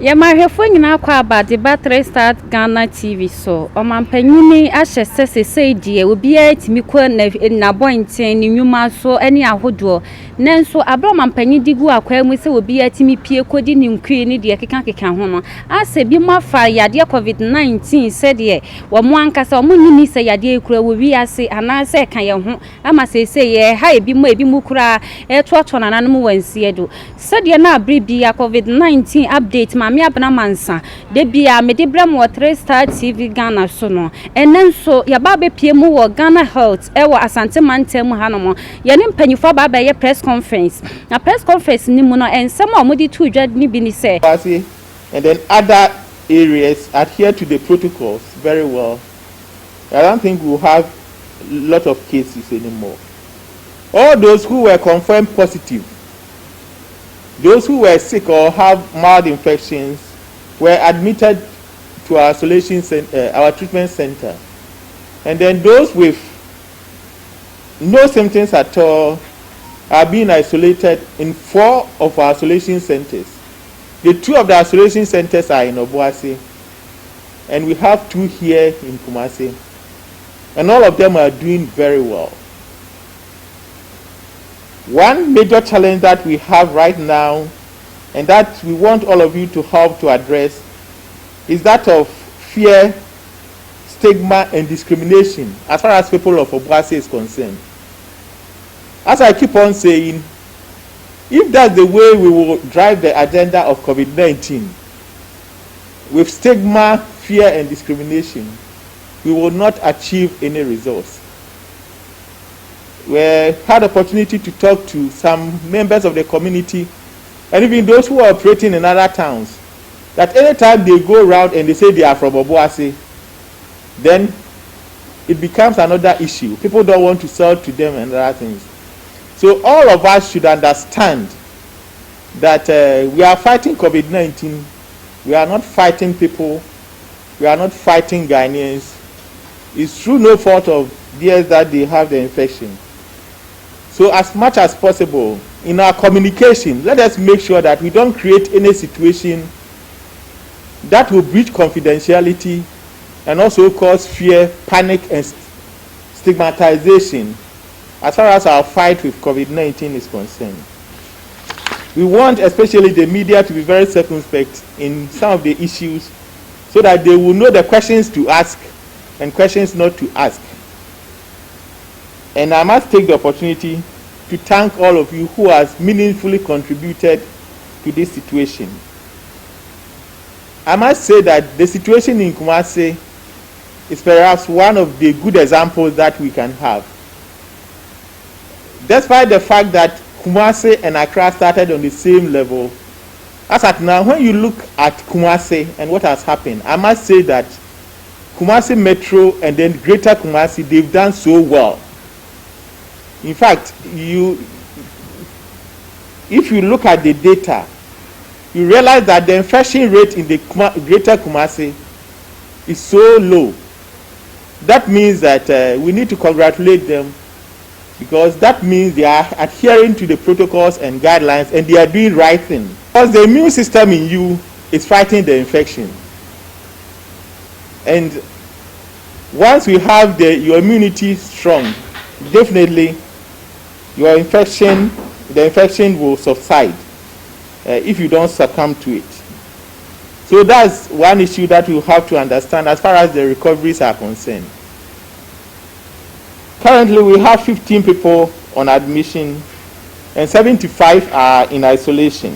Ya mahwefo nyina kwa abade battery start Ghana TV so omampanyini ahye sese die obi atimi kwa na bointen ni nwuma so eni ahodo nanso abro mampanyi digu akwa mu se obi atimi pie kodi ni nkwi ni de keka ho no ase bi mafa yade covid-19 se de wo mo ankasa wo nyini se yade ekura wo wi ase anase kan ye ho ama sese ye ha ebi mu kura etoto nananum wansie do se de na abribi ya covid-19 update ma me abna mansa de bia me de bram wo 3 Star TV Ghana so no enenso ya ba be pie mu wo Ghana Health e wo Asante mantem hanomo ye ne mpanyufo ba ye press conference na press conference ni mu no ensem a mo di tu dwa ni bi ni se and then other areas adhere to the protocols very well. I don't think we'll have a lot of cases anymore. All those who were confirmed positive, those who were sick or have mild infections were admitted to our isolation our treatment center. And then those with no symptoms at all are being isolated in 4 of our isolation centers. The 2 of the isolation centers are in Obuasi, and we have 2 here in Kumasi. And all of them are doing very well. One major challenge that we have right now, and that we want all of you to help to address, is that of fear, stigma, and discrimination as far as people of Obuasi is concerned. As I keep on saying, if that's the way we will drive the agenda of COVID-19, with stigma, fear, and discrimination, we will not achieve any results. We had the opportunity to talk to some members of the community and even those who are operating in other towns, that anytime they go around and they say they are from Obuasi, then it becomes another issue. People don't want to sell to them and other things. So all of us should understand that we are fighting COVID-19. We are not fighting people. We are not fighting Ghanaians. It's through no fault of theirs that they have the infection. So as much as possible, in our communication, let us make sure that we don't create any situation that will breach confidentiality and also cause fear, panic, and stigmatization as far as our fight with COVID-19 is concerned. We want especially the media to be very circumspect in some of the issues so that they will know the questions to ask and questions not to ask. And I must take the opportunity to thank all of you who has meaningfully contributed to this situation. I must say that the situation in Kumasi is perhaps one of the good examples that we can have. Despite the fact that Kumasi and Accra started on the same level, as at now, when you look at Kumasi and what has happened, I must say that Kumasi Metro and then Greater Kumasi, they've done so well. In fact, if you look at the data, you realize that the infection rate in the Greater Kumasi is so low. That means that we need to congratulate them, because that means they are adhering to the protocols and guidelines and they are doing right thing. Because the immune system in you is fighting the infection. And once we have your immunity strong, definitely the infection will subside if you don't succumb to it. So that's one issue that we have to understand as far as the recoveries are concerned. Currently, we have 15 people on admission and 75 are in isolation.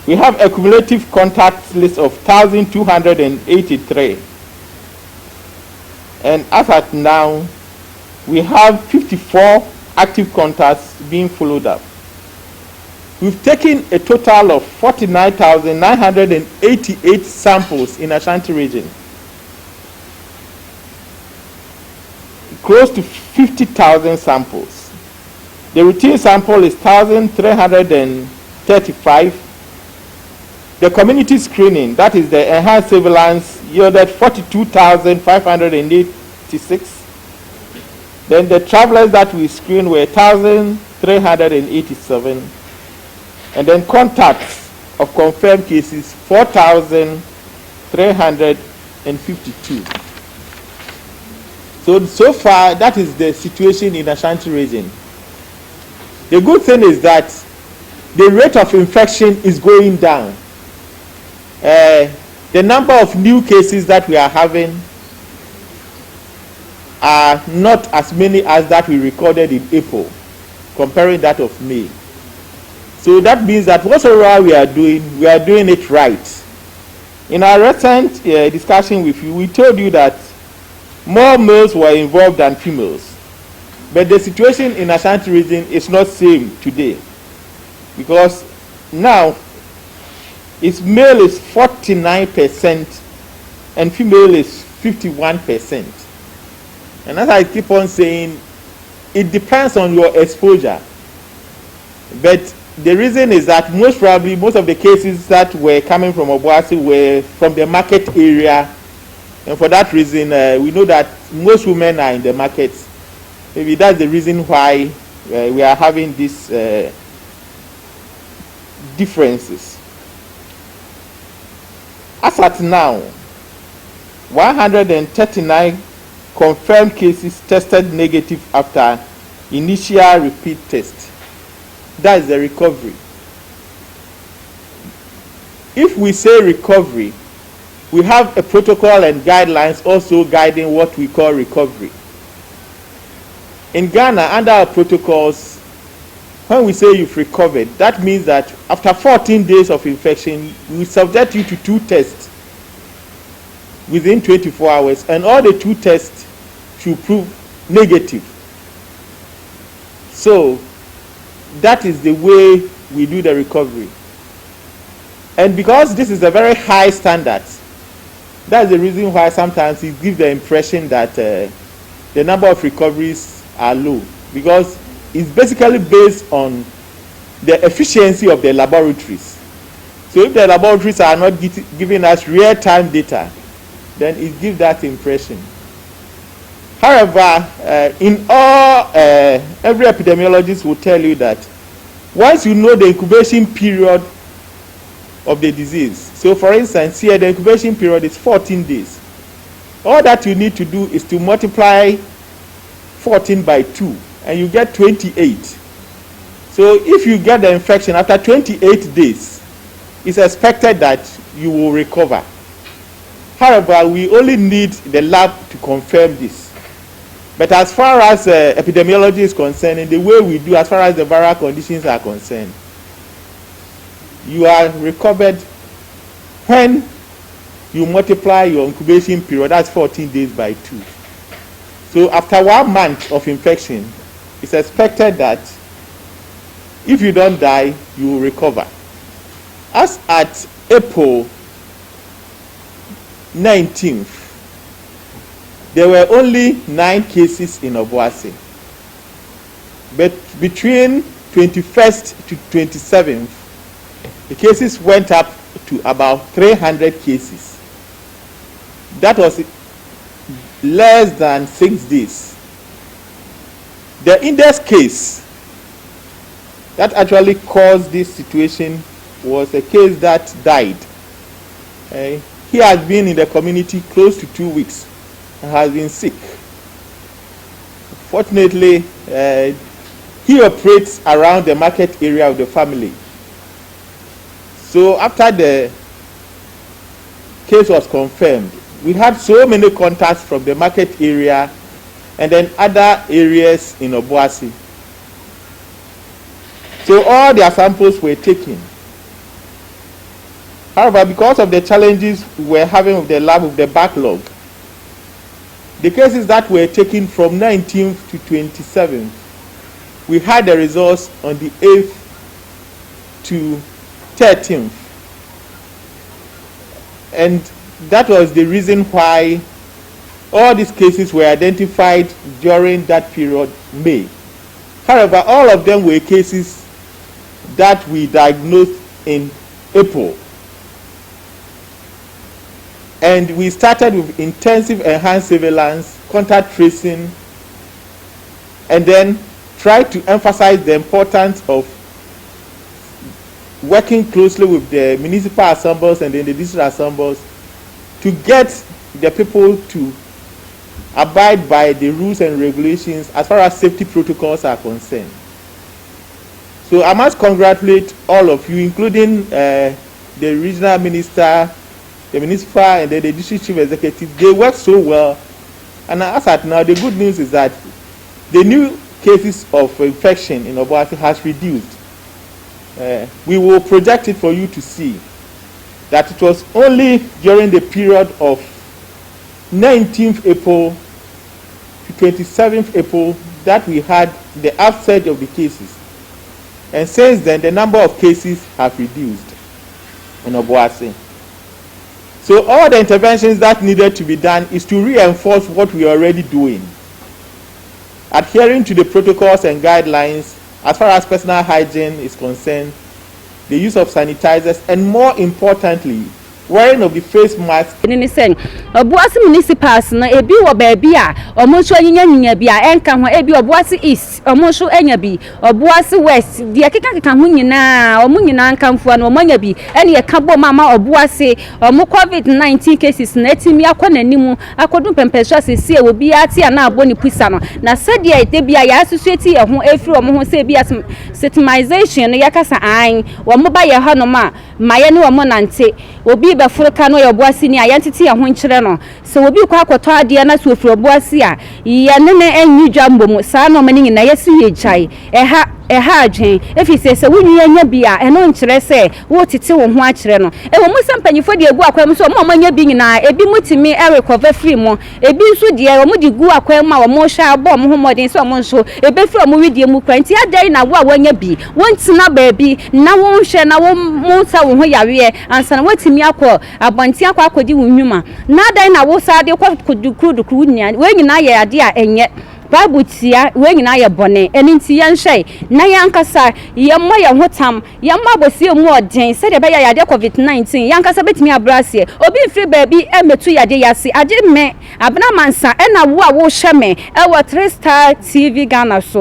We have a cumulative contact list of 1,283. And as at now, we have 54 active contacts being followed up. We've taken a total of 49,988 samples in Ashanti region. Close to 50,000 samples. The routine sample is 1,335. The community screening, that is the enhanced surveillance, yielded 42,586. Then the travelers that we screened were 1,387. And then contacts of confirmed cases 4,352. So far, that is the situation in Ashanti region. The good thing is that the rate of infection is going down. The number of new cases that we are having are not as many as that we recorded in April, comparing that of May. So that means that whatsoever we are doing it right. In our recent discussion with you, we told you that more males were involved than females. But the situation in Ashanti region is not same today, because now its male is 49% and female is 51%. And as I keep on saying, it depends on your exposure. But the reason is that most probably most of the cases that were coming from Obuasi were from the market area. And for that reason, we know that most women are in the markets. Maybe that's the reason why we are having these differences. As at now, 139 confirmed cases tested negative after initial repeat test. That is the recovery. If we say recovery, we have a protocol and guidelines also guiding what we call recovery. In Ghana, under our protocols, when we say you've recovered, that means that after 14 days of infection, we subject you to 2 tests within 24 hours, and all the 2 tests should prove negative. So that is the way we do the recovery. And because this is a very high standard, that's the reason why sometimes it gives the impression that the number of recoveries are low, because it's basically based on the efficiency of the laboratories. So if the laboratories are not giving us real-time data, then it gives that impression. However, in all, every epidemiologist will tell you that once you know the incubation period of the disease, so for instance, here the incubation period is 14 days. All that you need to do is to multiply 14 by 2, and you get 28. So if you get the infection after 28 days, it's expected that you will recover. However, we only need the lab to confirm this. But as far as epidemiology is concerned, in the way we do, as far as the viral conditions are concerned, you are recovered when you multiply your incubation period, that's 14 days by 2. So after 1 month of infection, it's expected that if you don't die, you will recover. As at April 19th, there were only 9 cases in Obuasi. But between 21st to 27th, the cases went up to about 300 cases. That was less than 6 days. The index case that actually caused this situation was a case that died. He has been in the community close to 2 weeks and has been sick. Fortunately, he operates around the market area of the family. So after the case was confirmed, we had so many contacts from the market area and then other areas in Obuasi. So all their samples were taken. However, because of the challenges we were having with the lab, with the backlog, the cases that were taken from 19th to 27th, we had the results on the 8th to 13th. And that was the reason why all these cases were identified during that period, May. However, all of them were cases that we diagnosed in April. And we started with intensive enhanced surveillance, contact tracing, and then tried to emphasize the importance of working closely with the municipal assemblies and then the district assemblies to get the people to abide by the rules and regulations as far as safety protocols are concerned. So I must congratulate all of you, including the regional minister, the municipal, and then the district chief executive. They work so well. And as at now, the good news is that the new cases of infection in Obuasi has reduced. We will project it for you to see that it was only during the period of 19th April to 27th April that we had the upsurge of the cases. And since then, the number of cases have reduced in Obuasi. So all the interventions that needed to be done is to reinforce what we are already doing. Adhering to the protocols and guidelines as far as personal hygiene is concerned, the use of sanitizers, and more importantly, wearing of the face mask. Ni sen Obuasi municipals na ebi wo baabi a omonso nyinya bi a enka ho ebi Obuasi east omonso enya bi Obuasi west de keka ho nyina omunyina nkamfo na omanya bi ene ye ka bom ama Obuasi omo covid-19 cases na etimi akọ nanimu akodun pempeso asesi e obi ati ana aboni pisa no na sede ete bia ya associate ye ho efiri omo ho se bia systemization no yakasa an wo mo ba ye hanoma maye ne omo nante obi befurka no Obuasi ni ayantiti ya ho nkyere no se obi kwa akoto ade na so ofuro Obuasi a ye ne enyi dwambo saa no mani nyina yesi ye chai eha adwen efise se wunyu anya bia eno nkyere se wo tete wo ho akyere no wo musampanyifo de egu akwam so mo manya bi nyina ebi mutimi recover free mo ebi nso de wo mudi gu akwam ma wo mo hwa abo mo homodin so mo nso ebe free mo widie mu kwanti adai na wo a wanya bi wontina baabi na wo hwe na wo musa wo ho yawe ansa na watimi akọ abanti akọ akodi wo nnwuma na adai na wo sa de kwa kudukru nya we nyina ye ade a enye Bible tia we nyina ye bone eni nti ye nhwe na yankasa ye mo ye hotam ye mo abosie mu odin se de be ya de covid-19 yankasa betimi abrase obi free baabi emetu yade yase age me abna mansa e na wo a wo hwe me e wo 3 Star TV Ghana so